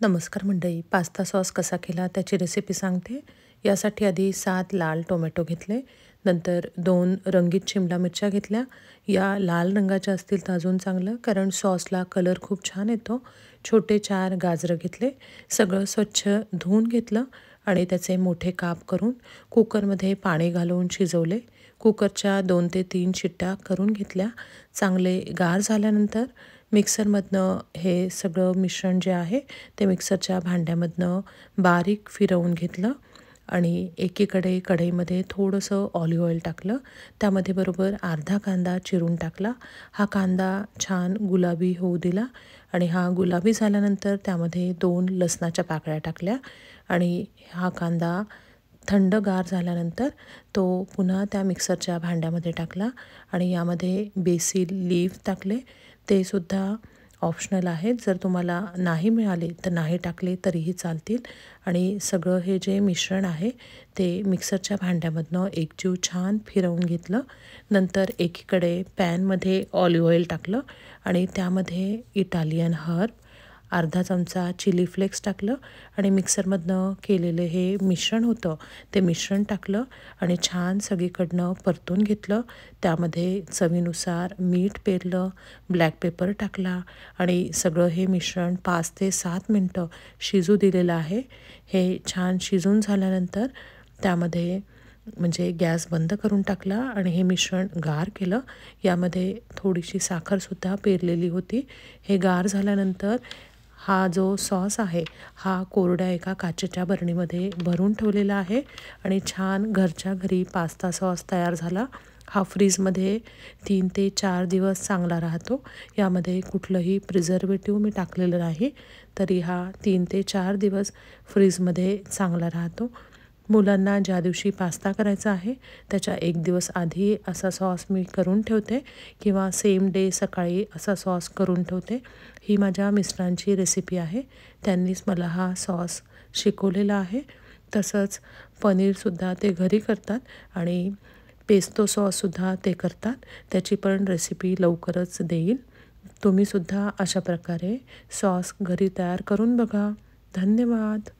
नमस्कार मंडळी, pasta sauce कसा केला त्याची रेसिपी सांगते. यासाठी आधी 7 लाल टोमॅटो घेतले, नंतर 2 रंगीत शिमला मिरच्या घेतल्या. या लाल रंगाच्या असतील तर अजून चांगलं, कारण सॉसला कलर खूप छान येतो. छोटे 4 गाजरं घेतले, सगळं स्वच्छ धुवून घेतलं आणि त्याचे मोठे काप करून कुकरमध्ये पाणी घालून शिजवले. कुकरच्या 2 ते 3 शिट्ट्या करून घेतल्या. चांगले गार झाल्यानंतर मिक्सरमधनं हे सगळं मिश्रण जे आहे ते मिक्सरच्या भांड्यामधनं बारीक फिरवून घेतलं आणि एकीकडे कढईमध्ये थोडंसं ऑलिव्ह ऑइल टाकलं. त्यामध्ये बरोबर अर्धा कांदा चिरून टाकला. हा कांदा छान गुलाबी होऊ दिला आणि हा गुलाबी झाल्यानंतर त्यामध्ये 2 लसणाच्या पाकळ्या टाकल्या आणि हा कांदा थंडगार झाल्यानंतर तो पुन्हा त्या मिक्सरच्या भांड्यामध्ये टाकला आणि यामध्ये बेसिल लीफ टाकले. ते सुद्धा ऑप्शनल आहेत, जर तुम्हाला नाही मिळाले तर नाही टाकले तरीही चालतील. आणि सगळं हे जे मिश्रण आहे ते मिक्सरच्या भांड्यामधनं एकजीव छान फिरवून घेतलं. नंतर एकीकडे पॅनमध्ये ऑलिव्ह ऑइल टाकलं आणि त्यामध्ये इटालियन हर्ब, अर्धा चमचा चिली फ्लेक्स टाकलं आणि मिक्सरमधनं केलेलं हे मिश्रण होतं ते मिश्रण टाकलं आणि छान सगळीकडनं परतून घेतलं. त्यामध्ये चवीनुसार मीठ पेरलं, ब्लॅक पेपर टाकला आणि सगळं हे मिश्रण 5 ते 7 मिनटं शिजू दिलेलं आहे. हे छान शिजून झाल्यानंतर त्यामध्ये म्हणजे गॅस बंद करून टाकला आणि हे मिश्रण गार केलं. यामध्ये थोडीशी साखरसुद्धा पेरलेली होती. हे गार झाल्यानंतर हा जो सॉस आहे हा कोरड्या एका काचेच्या बरणीमध्ये भरून ठेवलेला आहे आणि छान घरच्या घरी पास्ता सॉस तयार झाला. हा फ्रीजमध्ये 3 ते 4 दिवस चांगला राहतो. यामध्ये कुठलंही प्रिझर्वेटिव्ह मी टाकलेलं नाही, तरी हा 3 ते 4 दिवस फ्रीजमध्ये चांगला राहतो. मुलांना ज्या दिवशी पास्ता करायचा आहे त्याच्या 1 दिवस आधी असा सॉस मी करून ठेवते किंवा सेम डे सकाळी असा सॉस करून ठेवते. ही माझ्या मिस्टरांची रेसिपी आहे, त्यांनीच मला हा सॉस शिकवलेला आहे. तसंच पनीरसुद्धा ते घरी करतात आणि पेस्तो सॉससुद्धा ते करतात. त्याची पण रेसिपी लवकरच देईल. तुम्हीसुद्धा अशा प्रकारे सॉस घरी तयार करून बघा. धन्यवाद.